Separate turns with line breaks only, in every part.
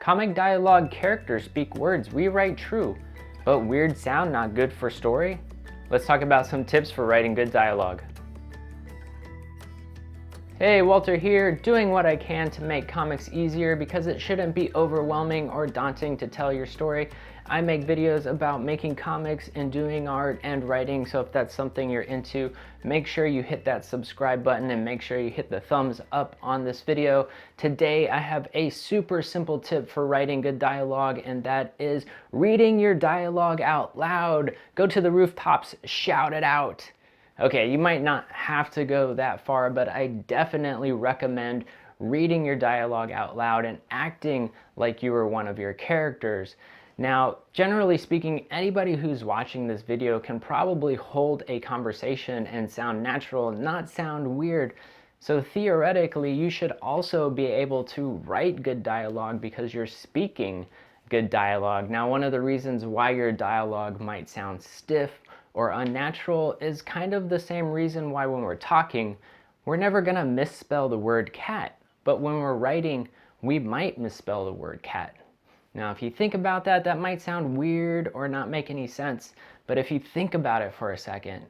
Comic dialogue characters speak words we write true, but weird sound not good for story? Let's talk about some tips for writing good dialogue. Hey, Walter here, doing what I can to make comics easier because it shouldn't be overwhelming or daunting to tell your story. I make videos about making comics and doing art and writing, so if that's something you're into, make sure you hit that subscribe button and make sure you hit the thumbs up on this video. Today I have a super simple tip for writing good dialogue, and that is reading your dialogue out loud. Go to the rooftops, shout it out. Okay, you might not have to go that far, but I definitely recommend reading your dialogue out loud and acting like you were one of your characters. Now, generally speaking, anybody who's watching this video can probably hold a conversation and sound natural, not sound weird. So theoretically, you should also be able to write good dialogue because you're speaking good dialogue. Now, one of the reasons why your dialogue might sound stiff or unnatural is kind of the same reason why when we're talking, we're never gonna misspell the word cat. But when we're writing, we might misspell the word cat. Now, if you think about that, that might sound weird or not make any sense. But if you think about it for a second,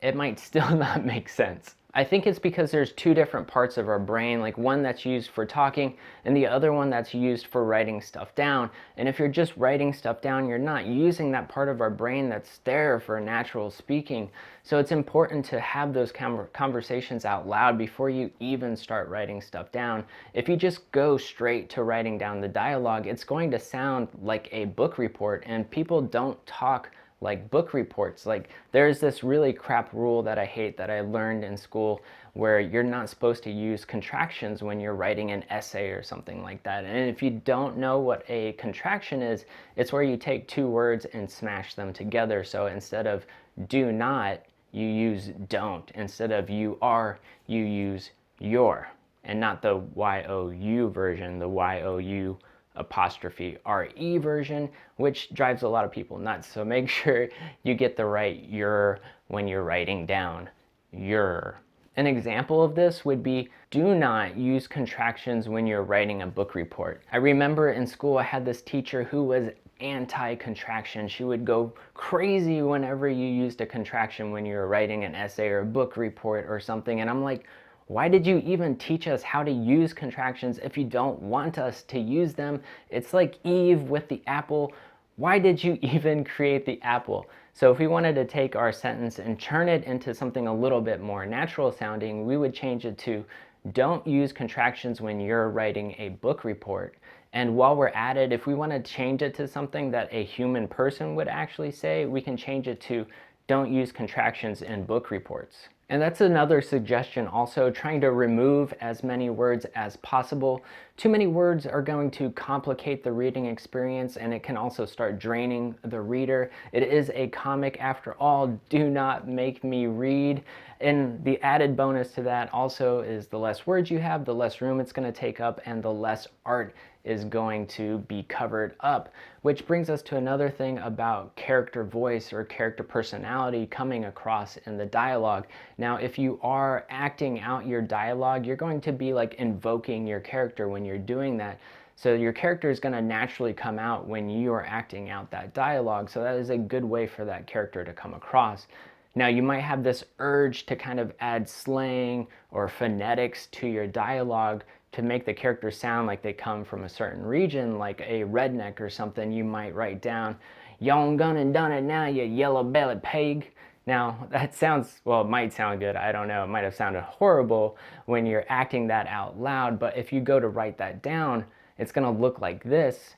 it might still not make sense. I think it's because there's two different parts of our brain, like one that's used for talking and the other one that's used for writing stuff down. And if you're just writing stuff down, you're not using that part of our brain that's there for natural speaking. So it's important to have those conversations out loud before you even start writing stuff down. If you just go straight to writing down the dialogue, it's going to sound like a book report, and people don't talk like book reports. Like, there's this really crap rule that I hate that I learned in school where you're not supposed to use contractions when you're writing an essay or something like that. And if you don't know what a contraction is, it's where you take two words and smash them together. So instead of do not, you use don't. Instead of you are, you use your, and not the Y-O-U version, the Y-O-U apostrophe R-E version, which drives a lot of people nuts. So make sure you get the right your when you're writing down your. An example of this would be, do not use contractions when you're writing a book report. I remember in school I had this teacher who was anti-contraction. She would go crazy whenever you used a contraction when you were writing an essay or a book report or something, and I'm like, why did you even teach us how to use contractions if you don't want us to use them? It's like Eve with the apple. Why did you even create the apple? So if we wanted to take our sentence and turn it into something a little bit more natural sounding, we would change it to, don't use contractions when you're writing a book report. And while we're at it, if we want to change it to something that a human person would actually say, we can change it to, don't use contractions in book reports. And that's another suggestion also, trying to remove as many words as possible. Too many words are going to complicate the reading experience, and it can also start draining the reader. It is a comic after all. Do not make me read. And the added bonus to that also is the less words you have, the less room it's going to take up, and the less art is going to be covered up. Which brings us to another thing about character voice or character personality coming across in the dialogue. Now, if you are acting out your dialogue, you're going to be like invoking your character when you're doing that. So your character is going to naturally come out when you are acting out that dialogue. So that is a good way for that character to come across. Now, you might have this urge to kind of add slang or phonetics to your dialogue to make the character sound like they come from a certain region, like a redneck or something. You might write down, "Y'all gone and done it now, you yellow-bellied pig." Now, that sounds, well, it might sound good, I don't know. It might have sounded horrible when you're acting that out loud, but if you go to write that down, it's gonna look like this,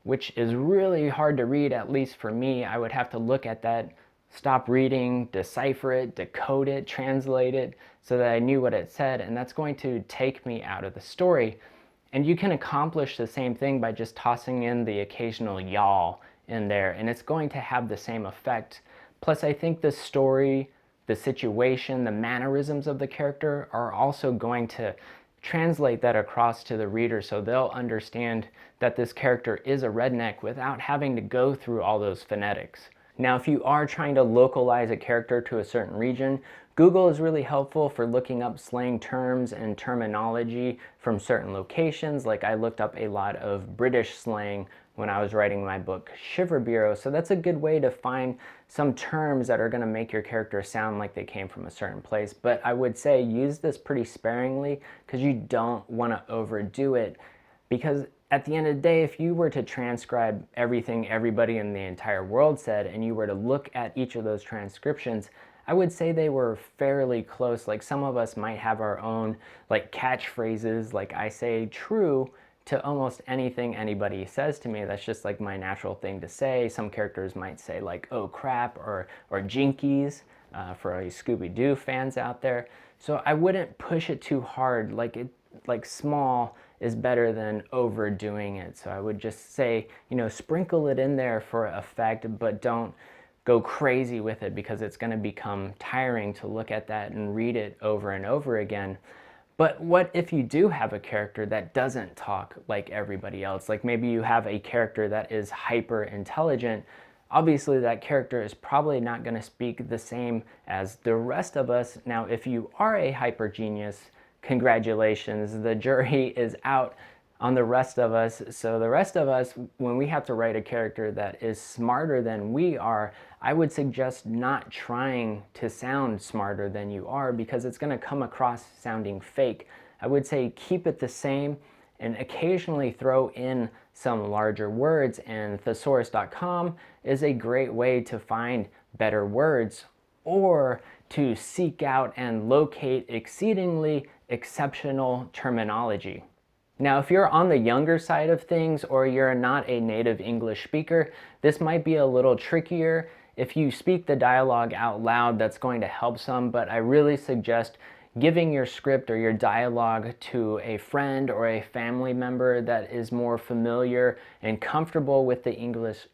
which is really hard to read, at least for me. I would have to look at that, stop reading, decipher it, decode it, translate it, so that I knew what it said, and that's going to take me out of the story. And you can accomplish the same thing by just tossing in the occasional y'all in there, and it's going to have the same effect. Plus, I think the story, the situation, the mannerisms of the character are also going to translate that across to the reader, so they'll understand that this character is a redneck without having to go through all those phonetics. Now, if you are trying to localize a character to a certain region, Google is really helpful for looking up slang terms and terminology from certain locations. Like I looked up a lot of British slang when I was writing my book Shiver Bureau. So that's a good way to find some terms that are going to make your character sound like they came from a certain place. But I would say use this pretty sparingly because you don't want to overdo it, because at the end of the day, if you were to transcribe everything everybody in the entire world said and you were to look at each of those transcriptions, I would say they were fairly close. Like some of us might have our own like catchphrases, like I say true to almost anything anybody says to me. That's just like my natural thing to say. Some characters might say like, oh crap, or jinkies, for all you Scooby-Doo fans out there. So I wouldn't push it too hard. Like small is better than overdoing it. So I would just say, you know, sprinkle it in there for effect, but don't go crazy with it because it's going to become tiring to look at that and read it over and over again. But what if you do have a character that doesn't talk like everybody else? Like maybe you have a character that is hyper intelligent. Obviously that character is probably not going to speak the same as the rest of us. Now, if you are a hyper genius, congratulations, the jury is out on the rest of us. So the rest of us, when we have to write a character that is smarter than we are, I would suggest not trying to sound smarter than you are because it's going to come across sounding fake. I would say keep it the same and occasionally throw in some larger words, and thesaurus.com is a great way to find better words or to seek out and locate exceedingly exceptional terminology. Now, if you're on the younger side of things or you're not a native English speaker, this might be a little trickier. If you speak the dialogue out loud, that's going to help some, but I really suggest giving your script or your dialogue to a friend or a family member that is more familiar and comfortable with the English.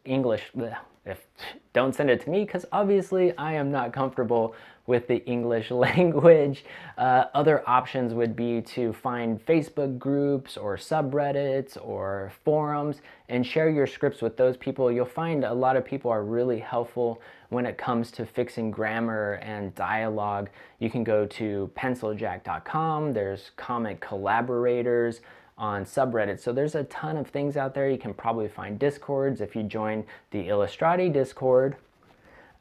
Don't send it to me because obviously I am not comfortable with the English language. Other options would be to find Facebook groups or subreddits or forums and share your scripts with those people. You'll find a lot of people are really helpful when it comes to fixing grammar and dialogue. You can go to penciljack.com. There's comic collaborators on subreddit. So there's a ton of things out there. You can probably find discords. If you join the Illustrati Discord,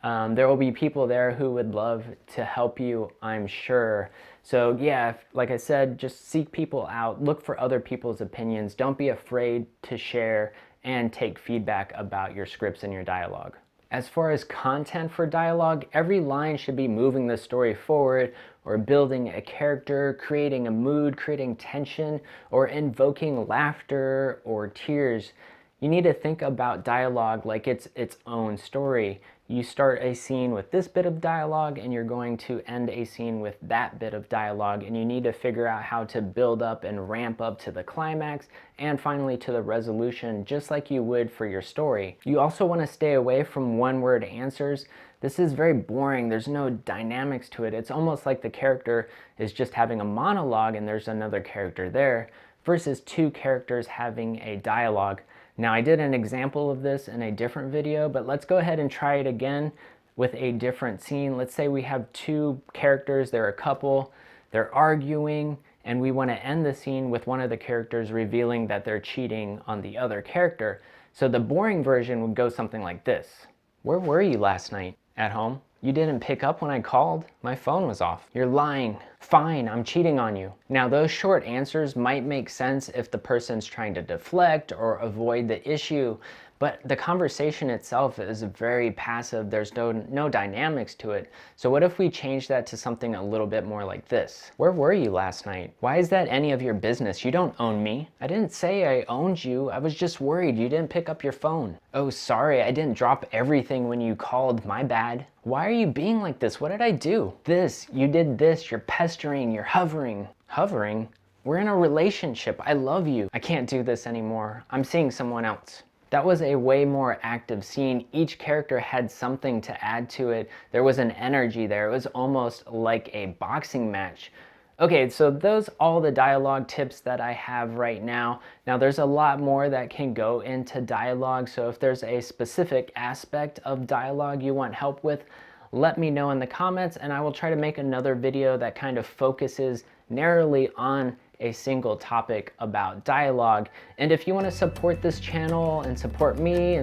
there will be people there who would love to help you, I'm sure. So yeah, like I said, just seek people out, look for other people's opinions. Don't be afraid to share and take feedback about your scripts and your dialogue. As far as content for dialogue, every line should be moving the story forward or building a character, creating a mood, creating tension, or invoking laughter or tears. You need to think about dialogue like it's its own story. You start a scene with this bit of dialogue and you're going to end a scene with that bit of dialogue, and you need to figure out how to build up and ramp up to the climax and finally to the resolution, just like you would for your story. You also want to stay away from one-word answers. This is very boring. There's no dynamics to it. It's almost like the character is just having a monologue and there's another character there versus two characters having a dialogue. Now, I did an example of this in a different video, but let's go ahead and try it again with a different scene. Let's say we have two characters, they're a couple, they're arguing, and we want to end the scene with one of the characters revealing that they're cheating on the other character. So the boring version would go something like this. Where were you last night? At home? You didn't pick up when I called. My phone was off. You're lying. Fine, I'm cheating on you. Now, those short answers might make sense if the person's trying to deflect or avoid the issue, but the conversation itself is very passive. There's no dynamics to it. So what if we change that to something a little bit more like this? Where were you last night? Why is that any of your business? You don't own me. I didn't say I owned you. I was just worried you didn't pick up your phone. Oh, sorry, I didn't drop everything when you called. My bad. Why are you being like this? What did I do? This, you did this, you're pestering, you're hovering. Hovering? We're in a relationship. I love you. I can't do this anymore. I'm seeing someone else. That was a way more active scene. Each character had something to add to it. There was an energy there. It was almost like a boxing match. Okay, so those all the dialogue tips that I have right now. Now there's a lot more that can go into dialogue, so if there's a specific aspect of dialogue you want help with, let me know in the comments, and I will try to make another video that kind of focuses narrowly on a single topic about dialogue. And if you want to support this channel and support me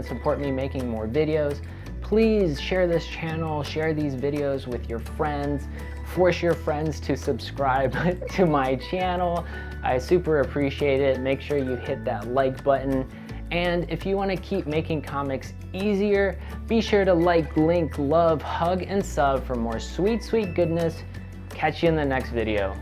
making more videos, please share this channel, share these videos with your friends, force your friends to subscribe to my channel. I super appreciate it. Make sure you hit that like button. And if you want to keep making comics easier, be sure to like, link, love, hug, and sub for more sweet, sweet goodness. Catch you in the next video.